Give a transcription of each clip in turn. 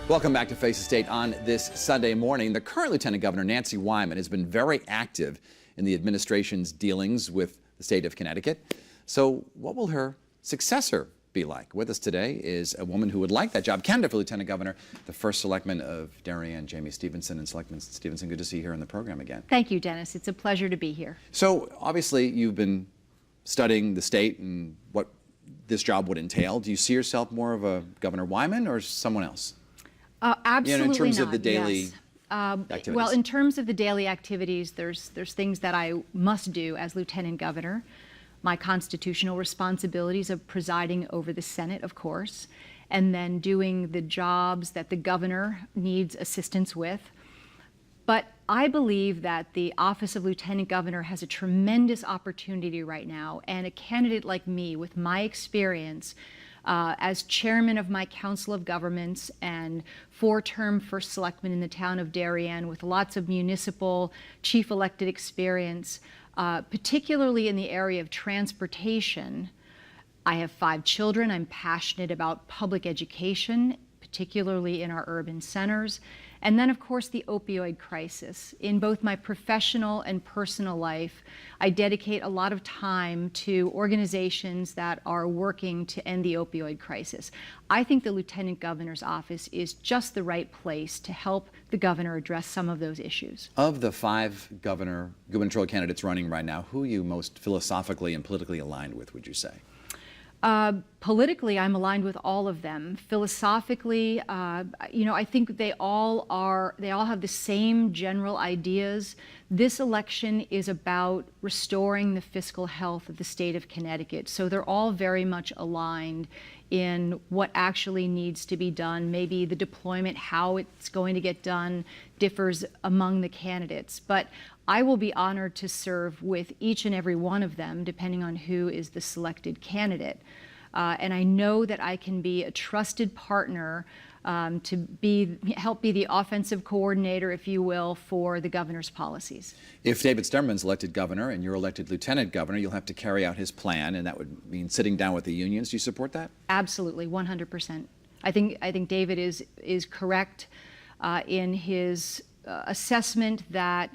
Welcome back to Face the State on this Sunday morning. The current Lieutenant Governor, Nancy Wyman, has been very active in the administration's dealings with the state of Connecticut. So what will her successor be like? With us today is a woman who would like that job, candidate for Lieutenant Governor, the first selectman of Darien, Jayme Stevenson. And Selectman Stevenson, good to see you here on the program again. Thank you, Dennis. It's a pleasure to be here. So obviously you've been studying the state and what this job would entail. Do you see yourself more of a Governor Wyman or someone else? Absolutely in terms not. of the daily yes. activities. Well, in terms of the daily activities, there's things that I must do as Lieutenant Governor. My constitutional responsibilities of presiding over the Senate, of course, and then doing the jobs that the governor needs assistance with. But I believe that the office of Lieutenant Governor has a tremendous opportunity right now, and a candidate like me with my experience as chairman of my Council of Governments and four-term first selectman in the town of Darien with lots of municipal chief elected experience, particularly in the area of transportation. I have 5 children. I'm passionate about public education, particularly in our urban centers. And then, of course, the opioid crisis. In both my professional and personal life, I dedicate a lot of time to organizations that are working to end the opioid crisis. I think the Lieutenant Governor's office is just the right place to help the governor address some of those issues. Of the 5 gubernatorial candidates running right now, who are you most philosophically and politically aligned with, would you say? Politically, I'm aligned with all of them. Philosophically, I think they all have the same general ideas. This election is about restoring the fiscal health of the state of Connecticut. So they're all very much aligned in what actually needs to be done. Maybe the deployment, how it's going to get done, differs among the candidates. But I will be honored to serve with each and every one of them, depending on who is the selected candidate. And I know that I can be a trusted partner to help be the offensive coordinator, if you will, for the governor's policies. If David Stemmerman's elected governor and you're elected lieutenant governor, you'll have to carry out his plan, and that would mean sitting down with the unions. Do you support that? Absolutely, 100%. I think David is correct in his assessment that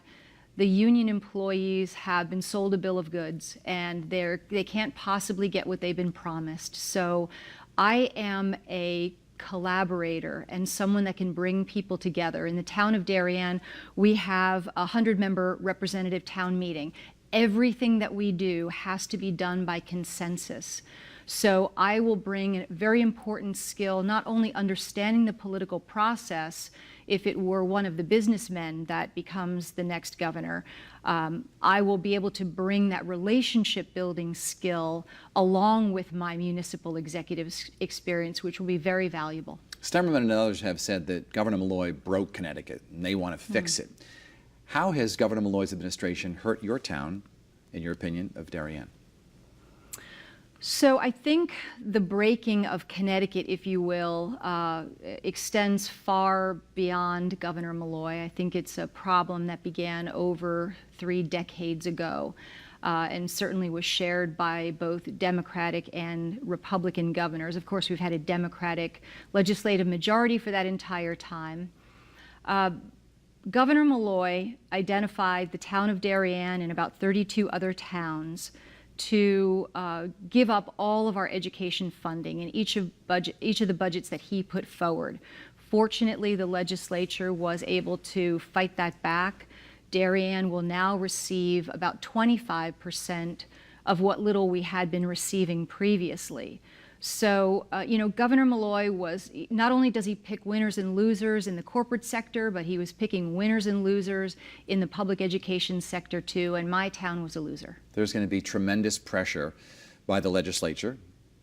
the union employees have been sold a bill of goods, and they can't possibly get what they've been promised. So I am a collaborator and someone that can bring people together. In the town of Darien, we have a 100-member representative town meeting. Everything that we do has to be done by consensus. So I will bring a very important skill, not only understanding the political process, if it were one of the businessmen that becomes the next governor, I will be able to bring that relationship building skill along with my municipal executive experience, which will be very valuable. Stemmerman and others have said that Governor Malloy broke Connecticut and they want to fix it. How has Governor Malloy's administration hurt your town, in your opinion, of Darien? So I think the breaking of Connecticut, if you will, extends far beyond Governor Malloy. I think it's a problem that began over 3 decades ago and certainly was shared by both Democratic and Republican governors. Of course, we've had a Democratic legislative majority for that entire time. Governor Malloy identified the town of Darien and about 32 other towns to give up all of our education funding in each of the budgets that he put forward. Fortunately, the legislature was able to fight that back. Darien will now receive about 25% of what little we had been receiving previously. So, Governor Malloy not only does he pick winners and losers in the corporate sector, but he was picking winners and losers in the public education sector too, and my town was a loser. There's going to be tremendous pressure by the legislature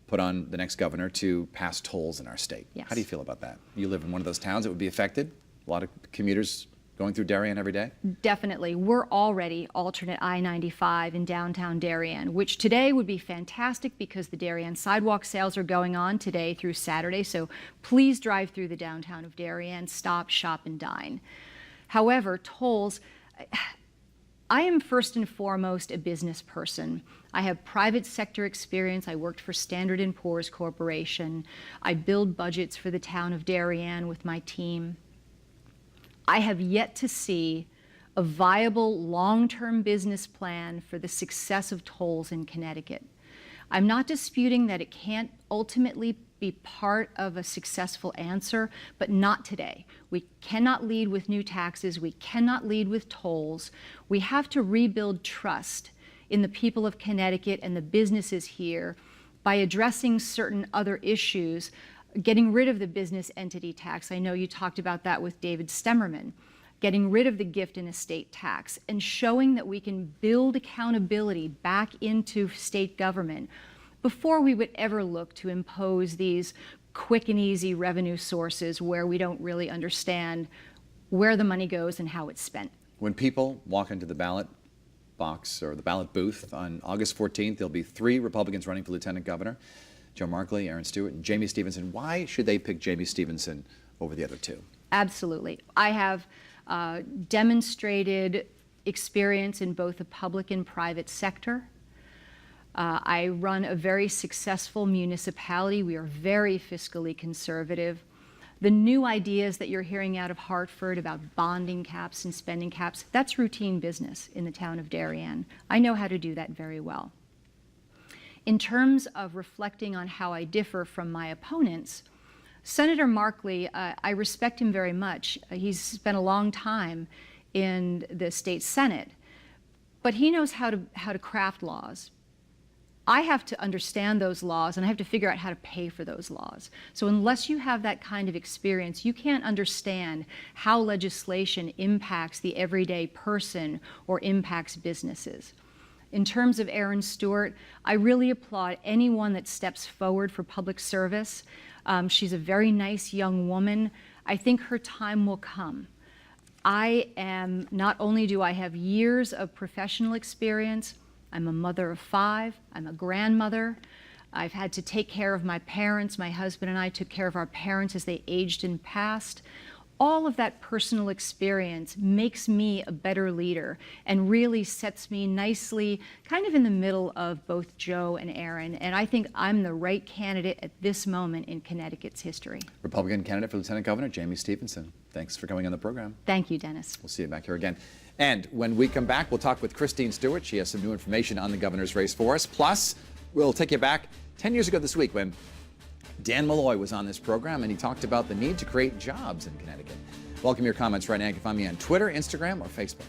put on the next governor to pass tolls in our state. Yes. How do you feel about that? You live in one of those towns that would be affected? A lot of commuters going through Darien every day? Definitely. We're already alternate I-95 in downtown Darien, which today would be fantastic because the Darien sidewalk sales are going on today through Saturday. So please drive through the downtown of Darien, stop, shop, and dine. However, tolls, I am first and foremost a business person. I have private sector experience. I worked for Standard & Poor's Corporation. I build budgets for the town of Darien with my team. I have yet to see a viable long-term business plan for the success of tolls in Connecticut. I'm not disputing that it can't ultimately be part of a successful answer, but not today. We cannot lead with new taxes. We cannot lead with tolls. We have to rebuild trust in the people of Connecticut and the businesses here by addressing certain other issues, getting rid of the business entity tax. I know you talked about that with David Stemmerman. Getting rid of the gift and estate tax and showing that we can build accountability back into state government before we would ever look to impose these quick and easy revenue sources where we don't really understand where the money goes and how it's spent. When people walk into the ballot box or the ballot booth on August 14th, there'll be 3 Republicans running for lieutenant governor, Joe Markley, Aaron Stewart, and Jayme Stevenson. Why should they pick Jayme Stevenson over the other 2? Absolutely. I have demonstrated experience in both the public and private sector. I run a very successful municipality. We are very fiscally conservative. The new ideas that you're hearing out of Hartford about bonding caps and spending caps, that's routine business in the town of Darien. I know how to do that very well. In terms of reflecting on how I differ from my opponents, Senator Markley, I respect him very much. He's spent a long time in the state Senate, but he knows how to craft laws. I have to understand those laws, and I have to figure out how to pay for those laws. So unless you have that kind of experience, you can't understand how legislation impacts the everyday person or impacts businesses. In terms of Aaron Stewart, I really applaud anyone that steps forward for public service. She's a very nice young woman. I think her time will come. Not only do I have years of professional experience, I'm a mother of 5, I'm a grandmother. I've had to take care of my parents. My husband and I took care of our parents as they aged and passed. All of that personal experience makes me a better leader and really sets me nicely kind of in the middle of both Joe and Aaron. And I think I'm the right candidate at this moment in Connecticut's history. Republican candidate for Lieutenant Governor Jayme Stevenson. Thanks for coming on the program. Thank you, Dennis. We'll see you back here again. And when we come back, we'll talk with Christine Stewart. She has some new information on the governor's race for us. Plus, we'll take you back 10 years ago this week when Dan Malloy was on this program, and he talked about the need to create jobs in Connecticut. Welcome your comments right now. You can find me on Twitter, Instagram, or Facebook.